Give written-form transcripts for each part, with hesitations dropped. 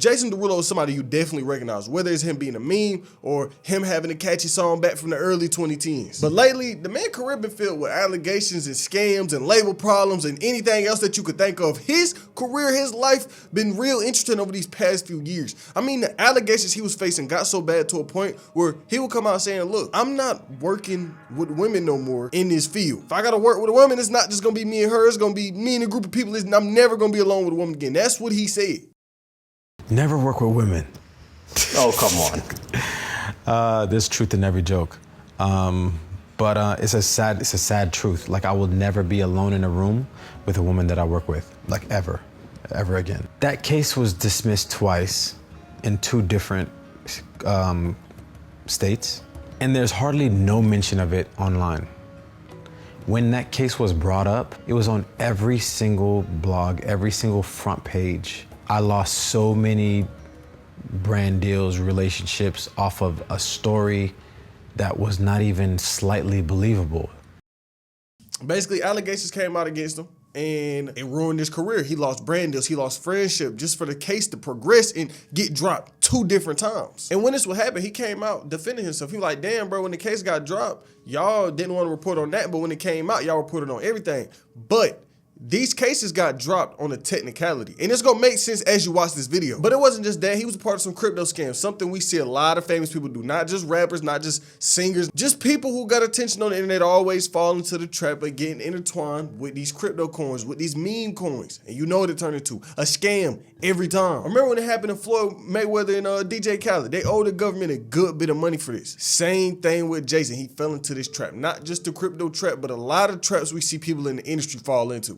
Jason Derulo is somebody you definitely recognize, whether it's him being a meme or him having a catchy song back from the early 2010s. But lately, the man's career been filled with allegations and scams and label problems and anything else that you could think of. His career, his life been real interesting over these past few years. I mean, the allegations he was facing got so bad to a point where he would come out saying, look, I'm not working with women no more in this field. If I gotta work with a woman, it's not just gonna be me and her, it's gonna be me and a group of people. I'm never gonna be alone with a woman again. That's what he said. Never work with women. Oh, come on. There's truth in every joke. But it's a sad truth. Like, I will never be alone in a room with a woman that I work with, like ever again. That case was dismissed twice in 2 different states, and there's hardly no mention of it online. When that case was brought up, it was on every single blog, every single front page. I lost so many brand deals, relationships off of a story that was not even slightly believable. Basically, allegations came out against him and it ruined his career. He lost brand deals, he lost friendship just for the case to progress and get dropped 2 different times. And when this would happen, he came out defending himself. He was like, damn, bro, when the case got dropped, y'all didn't want to report on that, but when it came out, y'all reported on everything. But these cases got dropped on a technicality, and it's gonna make sense as you watch this video. But it wasn't just that. He was a part of some crypto scams, something we see a lot of famous people do, not just rappers, not just singers, just people who got attention on the internet always fall into the trap of getting intertwined with these crypto coins, with these meme coins. And you know what it turned into, a scam every time. I remember when it happened to Floyd Mayweather and DJ Khaled. They owed the government a good bit of money for this. Same thing with Jason. He fell into this trap, not just the crypto trap, but a lot of traps we see people in the industry fall into.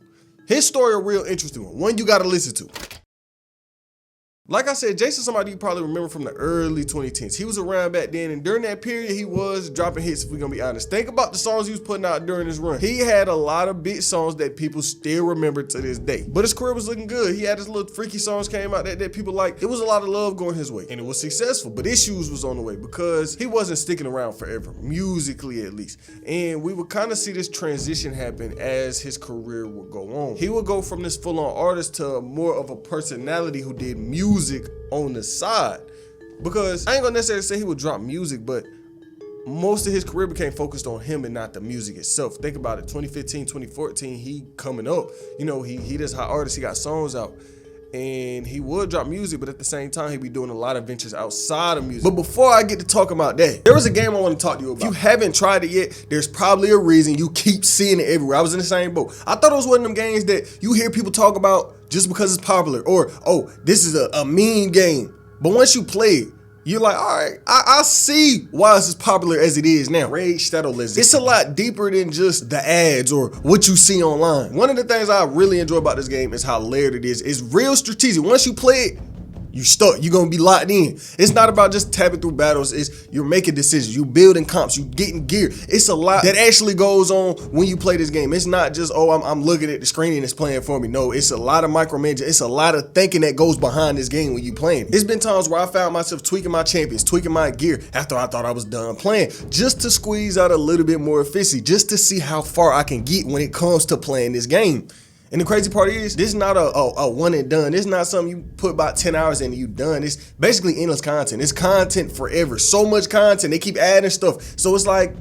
His story a real interesting one you gotta listen to. Like I said, Jason's somebody you probably remember from the early 2010s. He was around back then, and during that period, he was dropping hits, if we're gonna be honest. Think about the songs he was putting out during his run. He had a lot of big songs that people still remember to this day. But his career was looking good. He had his little freaky songs came out that people liked. It was a lot of love going his way, and it was successful, but issues was on the way because he wasn't sticking around forever, musically at least. And we would kind of see this transition happen as his career would go on. He would go from this full-on artist to more of a personality who did music on the side, because I ain't gonna necessarily say he would drop music, but most of his career became focused on him and not the music itself. Think about it, 2015, 2014, he coming up, you know, he this hot artist, he got songs out, and he would drop music, but at the same time, he'd be doing a lot of ventures outside of music. But before I get to talking about that, there was a game I want to talk to you about. If you haven't tried it yet, there's probably a reason you keep seeing it everywhere. I was in the same boat. I thought it was one of them games that you hear people talk about just because it's popular, or, oh, this is a meme game. But once you play it, you're like, all right, I see why it's as popular as it is now. Rage Shadow Legends. It's a lot deeper than just the ads or what you see online. One of the things I really enjoy about this game is how layered it is. It's real strategic. Once you play it, you stuck. You're gonna be locked in. It's not about just tapping through battles. It's you're making decisions. You building comps. You getting gear. It's a lot that actually goes on when you play this game. It's not just, oh, I'm looking at the screen and it's playing for me. No, it's a lot of micromanaging. It's a lot of thinking that goes behind this game when you playing. It's been times where I found myself tweaking my champions, tweaking my gear after I thought I was done playing, just to squeeze out a little bit more efficiency, just to see how far I can get when it comes to playing this game. And the crazy part is, this is not a one and done. This is not something you put about 10 hours in and you done. It's basically endless content. It's content forever. So much content. They keep adding stuff. So it's like,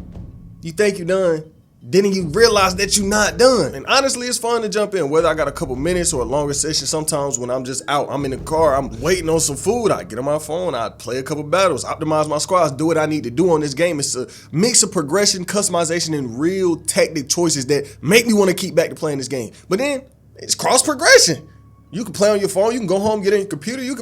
you think you're done, then you realize that you're not done. And honestly, it's fun to jump in, whether I got a couple minutes or a longer session. Sometimes when I'm just out, I'm in the car, I'm waiting on some food, I get on my phone, I play a couple battles, optimize my squads, do what I need to do on this game. It's a mix of progression, customization, and real tactic choices that make me want to keep back to playing this game. But then, it's cross progression. You can play on your phone, you can go home, get on your computer, you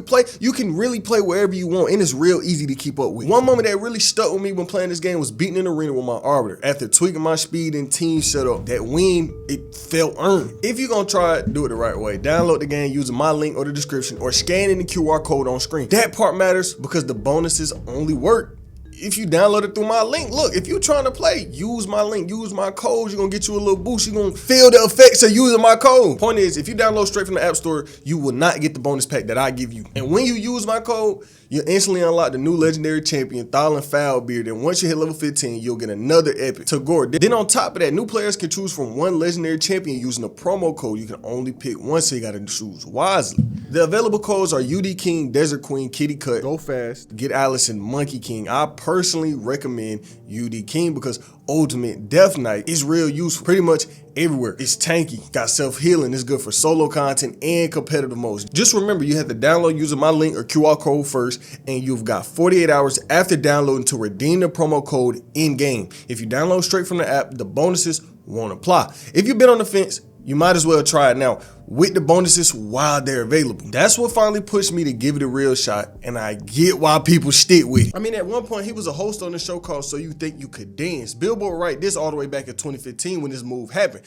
can really play wherever you want, and it's real easy to keep up with. One moment that really stuck with me when playing this game was beating an arena with my arbiter. After tweaking my speed and team setup, that win, it felt earned. If you're gonna try it, do it the right way. Download the game using my link or the description, or scanning the QR code on screen. That part matters because the bonuses only work if you download it through my link, look, if you're trying to play, use my link, use my code, you're gonna get you a little boost. You're gonna feel the effects of using my code. Point is, if you download straight from the App Store, you will not get the bonus pack that I give you. And when you use my code, you instantly unlock the new legendary champion, Tholin Foulbeard. And once you hit level 15, you'll get another epic, Tagoar. Then on top of that, new players can choose from one legendary champion using a promo code. You can only pick one, so you gotta choose wisely. The available codes are UDKING, DESERTQUEEN, KITTYCUT, GOFAST, GetAlice, and MONKEYKING. I personally recommend UDKING because Ultimate Death Knight is real useful pretty much everywhere. It's tanky, got self-healing, it's good for solo content and competitive modes. Just remember, you have to download using my link or QR code first, and you've got 48 hours after downloading to redeem the promo code in-game. If you download straight from the app, the bonuses won't apply. If you've been on the fence, you might as well try it now with the bonuses while they're available. That's what finally pushed me to give it a real shot, and I get why people stick with it. I mean, at one point, he was a host on the show called So You Think You Could Dance. Billboard write this all the way back in 2015 when this move happened.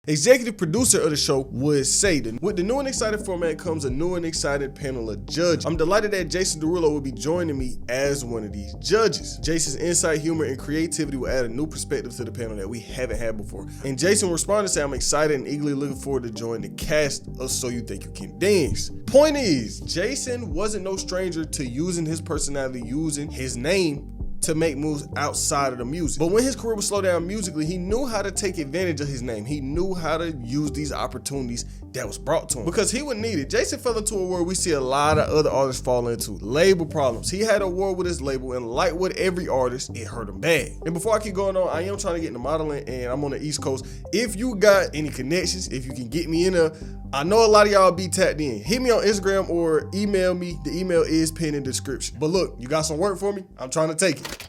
Executive producer of the show would say that with the new and exciting format comes a new and exciting panel of judges. I'm delighted that Jason Derulo will be joining me as one of these judges. Jason's insight, humor, and creativity will add a new perspective to the panel that we haven't had before. And Jason responded to say, I'm excited and eagerly looking forward to join the cast of So You Think You Can Dance. Point is, Jason wasn't no stranger to using his personality, using his name to make moves outside of the music. But when his career was slow down musically, he knew how to take advantage of his name. He knew how to use these opportunities that was brought to him because he would need it. Jason fell into a world we see a lot of other artists fall into, label problems. He had a war with his label, and like with every artist, it hurt him bad. And before I keep going on, I am trying to get into modeling, and I'm on the East Coast. If you got any connections, if you can get me in a, I know a lot of y'all be tapped in. Hit me on Instagram or email me. The email is pinned in the description. But look, you got some work for me? I'm trying to take it.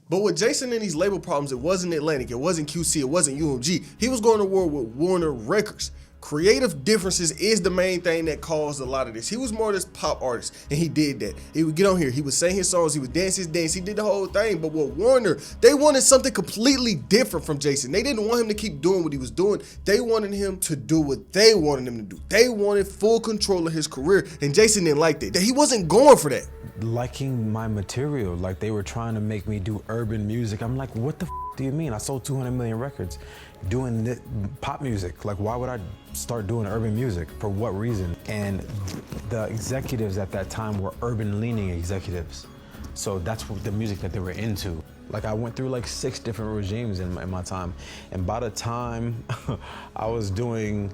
But with Jason and these label problems, it wasn't Atlantic, it wasn't QC, it wasn't UMG. He was going to war with Warner Records. Creative differences is the main thing that caused a lot of this. He was more this pop artist, and he did that. He would get on here, he would sing his songs, he would dance his dance, he did the whole thing. But with Warner, they wanted something completely different from Jason. They didn't want him to keep doing what he was doing. They wanted him to do what they wanted him to do. They wanted full control of his career, and Jason didn't like that. He wasn't going for that. Liking my material, like they were trying to make me do urban music. I'm like, what the f do you mean? I sold 200 million records doing pop music. Like, why would I start doing urban music? For what reason? And the executives at that time were urban leaning executives. So that's what the music that they were into. Like, I went through like 6 different regimes in my time. And by the time I was doing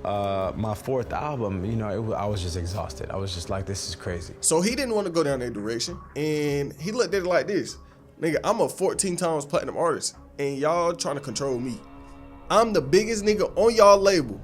my 4th album, you know, I was just exhausted. I was just like, this is crazy. So he didn't want to go down that direction, and he looked at it like this. Nigga, I'm a 14 times platinum artist, and y'all trying to control me. I'm the biggest nigga on y'all label,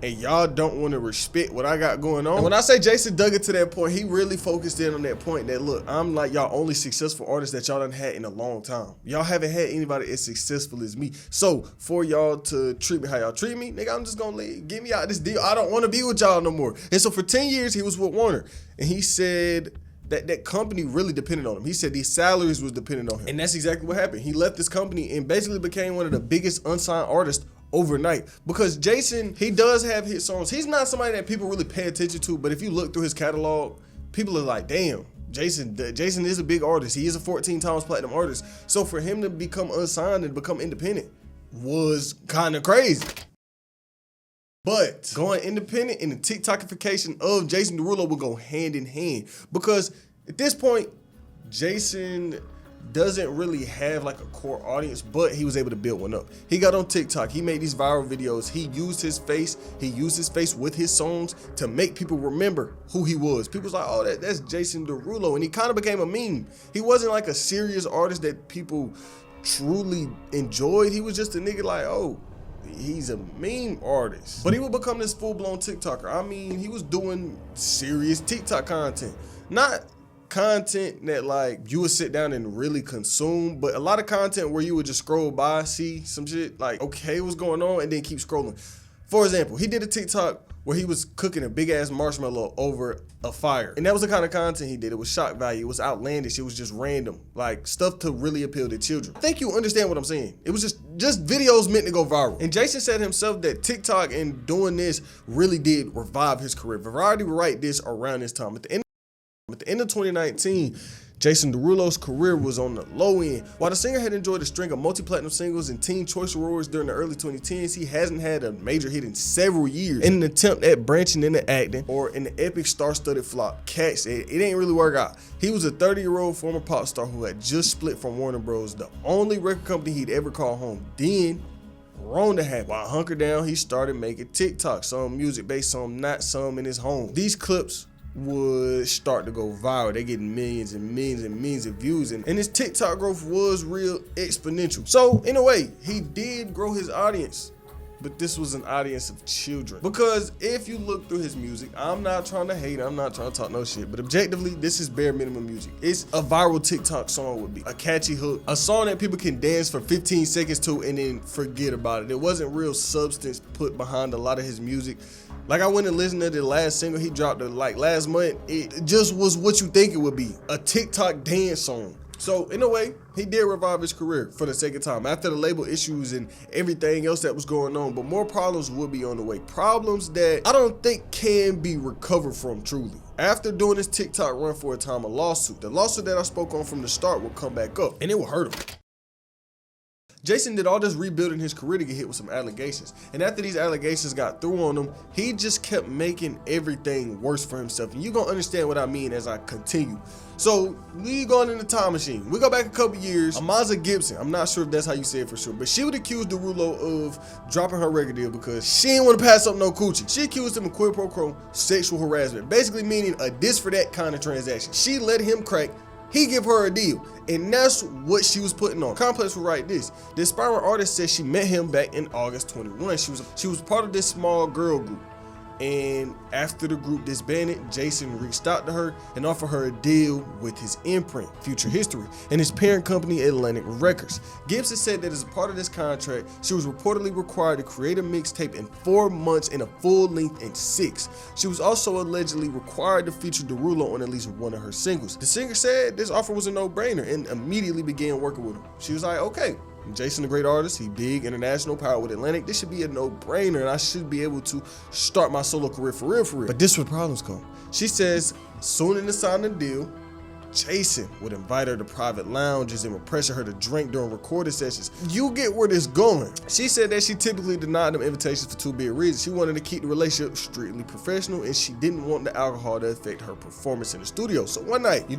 and y'all don't want to respect what I got going on. And when I say Jason dug it to that point, he really focused in on that point that, look, I'm like y'all only successful artist that y'all done had in a long time. Y'all haven't had anybody as successful as me. So for y'all to treat me how y'all treat me, nigga, I'm just gonna leave. Get me out of this deal. I don't want to be with y'all no more. And so for 10 years, he was with Warner, and he said that company really depended on him. He said these salaries was dependent on him. And that's exactly what happened. He left this company and basically became one of the biggest unsigned artists overnight. Because Jason, he does have hit songs. He's not somebody that people really pay attention to, but if you look through his catalog, people are like, damn, Jason is a big artist. He is a 14 times platinum artist. So for him to become unsigned and become independent was kind of crazy. But going independent and the TikTokification of Jason Derulo will go hand in hand, because at this point, Jason doesn't really have like a core audience, but he was able to build one up. He got on TikTok, he made these viral videos, he used his face with his songs to make people remember who he was. People's like, oh, that's Jason Derulo, and he kind of became a meme. He wasn't like a serious artist that people truly enjoyed. He was just a nigga like, oh, he's a meme artist. But he would become this full-blown TikToker. I mean, he was doing serious TikTok content. Not content that like you would sit down and really consume, but a lot of content where you would just scroll by, see some shit like, okay, what's going on, and then keep scrolling. For example, he did a TikTok where he was cooking a big ass marshmallow over a fire. And that was the kind of content he did. It was shock value, it was outlandish, it was just random, like stuff to really appeal to children. I think you understand what I'm saying. It was just videos meant to go viral. And Jason said himself that TikTok and doing this really did revive his career. Variety would write this around this time. At the end of 2019, Jason Derulo's career was on the low end. While the singer had enjoyed a string of multi-platinum singles and Teen Choice Awards during the early 2010s, he hasn't had a major hit in several years. In an attempt at branching into acting or in the epic star-studded flop, Cat said it ain't really work out. He was a 30-year-old former pop star who had just split from Warner Bros., the only record company he'd ever called home. Then Rona happened. While hunkered down, he started making TikTok, some music based, some not, some in his home. These clips would start to go viral. They getting millions and millions and millions of views, and his TikTok growth was real exponential. So in a way, he did grow his audience, but this was an audience of children. Because if you look through his music, I'm not trying to hate, I'm not trying to talk no shit, but objectively, this is bare minimum music. It's a viral TikTok song would be. A catchy hook, a song that people can dance for 15 seconds to and then forget about it. There wasn't real substance put behind a lot of his music. Like I went and listened to the last single he dropped like last month. It just was what you think it would be, a TikTok dance song. So in a way, he did revive his career for the second time after the label issues and everything else that was going on, but more problems will be on the way. Problems that I don't think can be recovered from truly. After doing this TikTok run for a time, the lawsuit that I spoke on from the start will come back up and it will hurt him. Jason did all this rebuilding his career to get hit with some allegations. And after these allegations got through on him, he just kept making everything worse for himself. And you're gonna understand what I mean as I continue. So we going in the time machine. We go back a couple years. Amaza Gibson, I'm not sure if that's how you say it for sure, but she would accuse Derulo of dropping her record deal because she didn't want to pass up no coochie. She accused him of quid pro quo sexual harassment, basically meaning a this for that kind of transaction. She let him crack, he give her a deal, and that's what she was putting on. Complex will write this. The aspiring artist says she met him back in August 21. She was part of this small girl group. And after the group disbanded, Jason reached out to her and offered her a deal with his imprint, Future History, and his parent company, Atlantic Records. Gibson said that as a part of this contract, she was reportedly required to create a mixtape in 4 months and a full length in 6. She was also allegedly required to feature Derulo on at least one of her singles. The singer said this offer was a no-brainer and immediately began working with him. She was like, okay, Jason, a great artist, he big, international, power with Atlantic. This should be a no-brainer, and I should be able to start my solo career for real. But this is where problems come. She says, soon in the signing deal, Jason would invite her to private lounges and would pressure her to drink during recording sessions. You get where this going. She said that she typically denied them invitations for 2 big reasons. She wanted to keep the relationship strictly professional, and she didn't want the alcohol to affect her performance in the studio. So one night,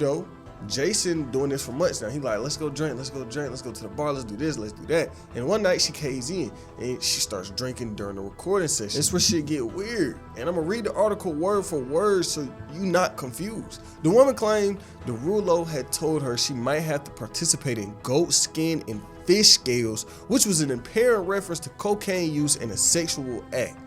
Jason doing this for months now. He like, let's go drink, let's go to the bar, let's do this, let's do that. And one night she caves in and she starts drinking during the recording session. This where shit get weird. And I'm gonna read the article word for word so you not confused. The woman claimed Derulo had told her she might have to participate in goat skin and fish scales, which was an apparent reference to cocaine use in a sexual act.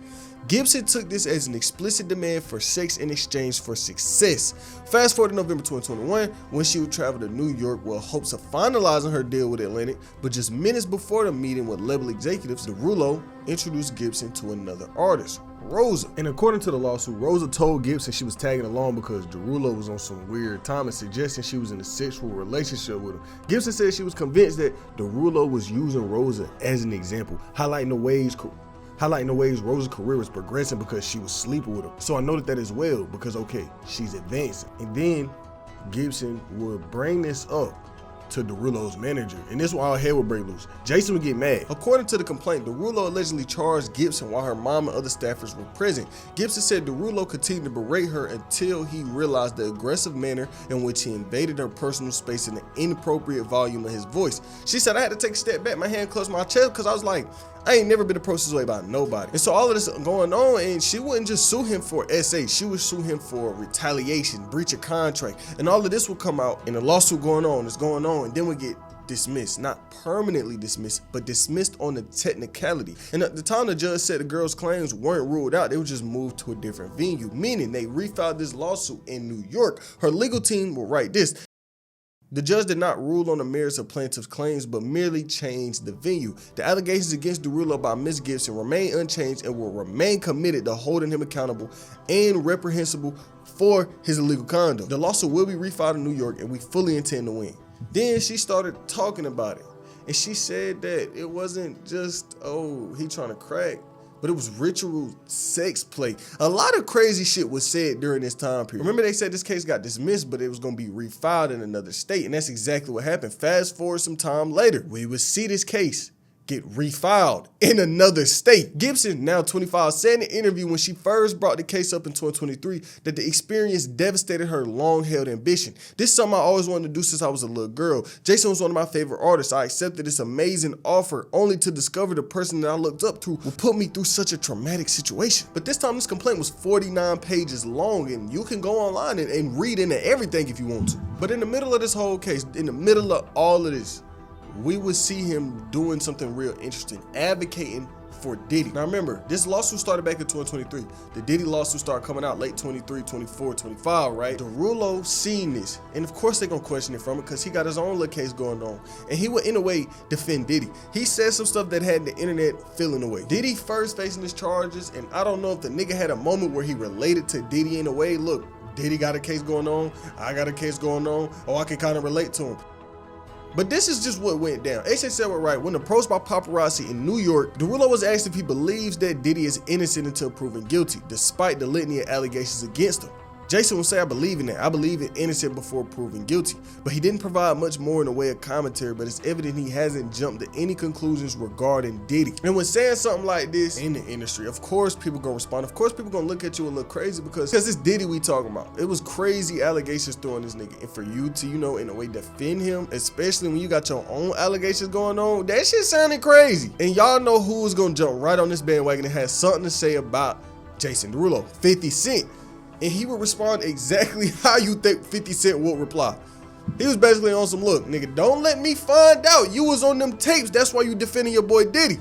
Gibson took this as an explicit demand for sex in exchange for success. Fast forward to November 2021, when she would travel to New York with hopes of finalizing her deal with Atlantic, but just minutes before the meeting with label executives, Derulo introduced Gibson to another artist, Rosa. And according to the lawsuit, Rosa told Gibson she was tagging along because Derulo was on some weird time and suggesting she was in a sexual relationship with him. Gibson said she was convinced that Derulo was using Rosa as an example, highlighting the ways Rosa's career was progressing because she was sleeping with him. So I noted that as well because, okay, she's advancing. And then Gibson would bring this up to Derulo's manager, and this is why our head would break loose. Jason would get mad. According to the complaint, Derulo allegedly charged Gibson while her mom and other staffers were present. Gibson said Derulo continued to berate her until he realized the aggressive manner in which he invaded her personal space and the inappropriate volume of his voice. She said, I had to take a step back, my hand close to my chest because I was like, I ain't never been approached this way by nobody. And so all of this going on, and she wouldn't just sue him for SA, she would sue him for retaliation, breach of contract, and all of this will come out, and the lawsuit going on, and then we get dismissed, not permanently dismissed, but dismissed on the technicality. And at the time, the judge said the girl's claims weren't ruled out, they were just moved to a different venue, meaning they refiled this lawsuit in New York. Her legal team will write this. The judge did not rule on the merits of plaintiff's claims, but merely changed the venue. The allegations against Derulo by Ms. Gibson remain unchanged and will remain committed to holding him accountable and reprehensible for his illegal conduct. The lawsuit will be refiled in New York, and we fully intend to win. Then she started talking about it, and she said that it wasn't just, oh, he trying to crack, but it was ritual sex play. A lot of crazy shit was said during this time period. Remember, they said this case got dismissed, but it was gonna be refiled in another state, and that's exactly what happened. Fast forward some time later, we would see this case get refiled in another state. Gibson, now 25, said in an interview when she first brought the case up in 2023 that the experience devastated her long-held ambition. This is something I always wanted to do since I was a little girl. Jason was one of my favorite artists. I accepted this amazing offer only to discover the person that I looked up to would put me through such a traumatic situation. But this time this complaint was 49 pages long, and you can go online and read into everything if you want to. But in the middle of this whole case, in the middle of all of this, we would see him doing something real interesting, advocating for Diddy. Now remember, this lawsuit started back in 2023. The Diddy lawsuit started coming out late 23, 24, 25, right? Derulo seen this, and of course they're gonna question it from it because he got his own little case going on. And he would, in a way, defend Diddy. He said some stuff that had the internet feeling away. Diddy first facing his charges, and I don't know if the nigga had a moment where he related to Diddy in a way. Look, Diddy got a case going on, I got a case going on, or I can kind of relate to him. But this is just what went down. AJ said we're right. When approached by paparazzi in New York, Derulo was asked if he believes that Diddy is innocent until proven guilty, despite the litany of allegations against him. Jason will say, I believe in that. I believe in innocent before proven guilty. But he didn't provide much more in the way of commentary, but it's evident he hasn't jumped to any conclusions regarding Diddy. And when saying something like this in the industry, of course people gonna respond. Of course people gonna look at you a little crazy because it's Diddy we talking about. It was crazy allegations thrown this nigga. And for you to, in a way defend him, especially when you got your own allegations going on, that shit sounded crazy. And y'all know who was gonna jump right on this bandwagon and had something to say about Jason Derulo, 50 Cent. And he would respond exactly how you think 50 Cent would reply. He was basically on some, look, nigga, don't let me find out you was on them tapes. That's why you defending your boy Diddy.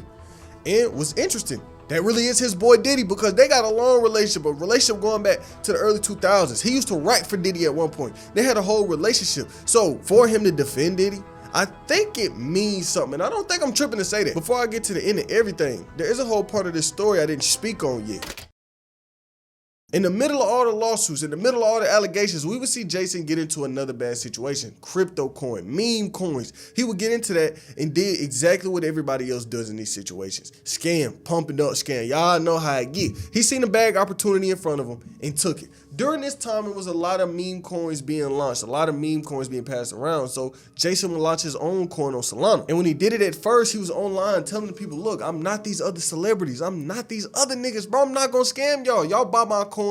And what's interesting, that really is his boy Diddy because they got a long relationship, a relationship going back to the early 2000s. He used to write for Diddy at one point. They had a whole relationship. So for him to defend Diddy, I think it means something. And I don't think I'm tripping to say that. Before I get to the end of everything, there is a whole part of this story I didn't speak on yet. In the middle of all the lawsuits, in the middle of all the allegations, we would see Jason get into another bad situation. Crypto coin, meme coins. He would get into that and did exactly what everybody else does in these situations. Scam, pumping up scam. Y'all know how it get. He seen a bag opportunity in front of him and took it. During this time, it was a lot of meme coins being launched, a lot of meme coins being passed around. So Jason would launch his own coin on Solana. And when he did it at first, he was online telling the people, look, I'm not these other celebrities. I'm not these other niggas, bro. I'm not gonna scam y'all. Y'all buy my coin,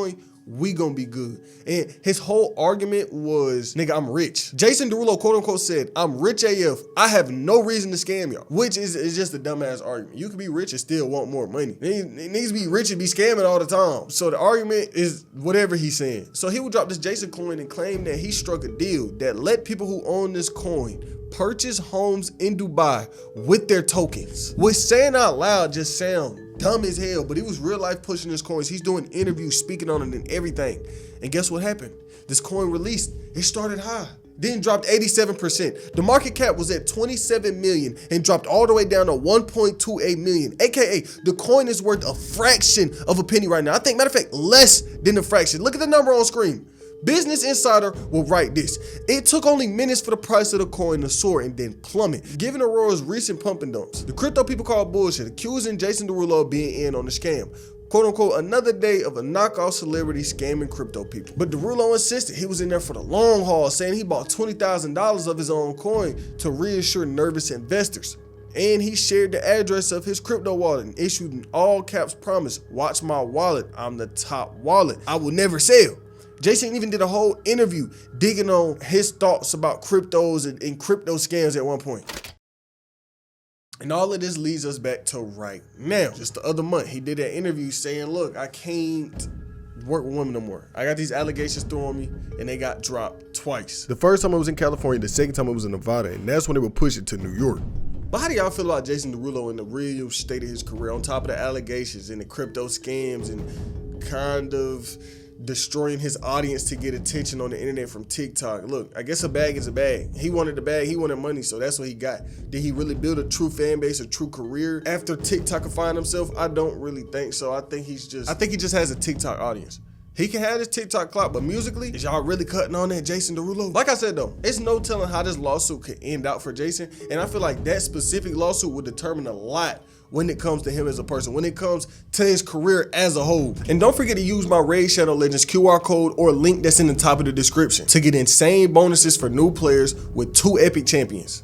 we gonna be good. And his whole argument was, nigga, I'm rich. Jason Derulo, quote unquote, said, I'm rich AF. I have no reason to scam y'all, which is just a dumbass argument. You can be rich and still want more money. It needs to be rich and be scamming all the time. So the argument is whatever he's saying. So he would drop this Jason coin and claim that he struck a deal that let people who own this coin purchase homes in Dubai with their tokens. Which saying out loud just sound dumb as hell, but he was real life pushing his coins. He's doing interviews, speaking on it and everything. And guess what happened? This coin released, it started high, then dropped 87%. The market cap was at 27 million and dropped all the way down to 1.28 million. AKA, the coin is worth a fraction of a penny right now. I think, matter of fact, less than a fraction. Look at the number on screen. Business Insider will write this. It took only minutes for the price of the coin to soar and then plummet, given Aurora's recent pump and dumps. The crypto people call bullshit, accusing Jason Derulo of being in on the scam. Quote unquote, another day of a knockout celebrity scamming crypto people. But Derulo insisted he was in there for the long haul, saying he bought $20,000 of his own coin to reassure nervous investors. And he shared the address of his crypto wallet and issued an all caps promise, watch my wallet, I'm the top wallet, I will never sell. Jason even did a whole interview digging on his thoughts about cryptos and crypto scams at one point. And all of this leads us back to right now. Just the other month, he did that interview saying, look, I can't work with women no more. I got these allegations thrown on me and they got dropped twice. The first time it was in California, the second time it was in Nevada, and that's when they would push it to New York. But how do y'all feel about Jason Derulo in the real state of his career, on top of the allegations and the crypto scams and kind of destroying his audience to get attention on the internet from TikTok? Look, I guess a bag is a bag. He wanted the bag, he wanted money, so that's what he got. Did he really build a true fan base, a true career after TikTok confined himself? I don't really think so. I think he just has a TikTok audience. He can have his TikTok clout, but musically, is y'all really cutting on that Jason Derulo? Like I said though, it's no telling how this lawsuit could end out for Jason, and I feel like that specific lawsuit would determine a lot when it comes to him as a person, when it comes to his career as a whole. And don't forget to use my Raid Shadow Legends QR code or link that's in the top of the description to get insane bonuses for new players with 2 epic champions.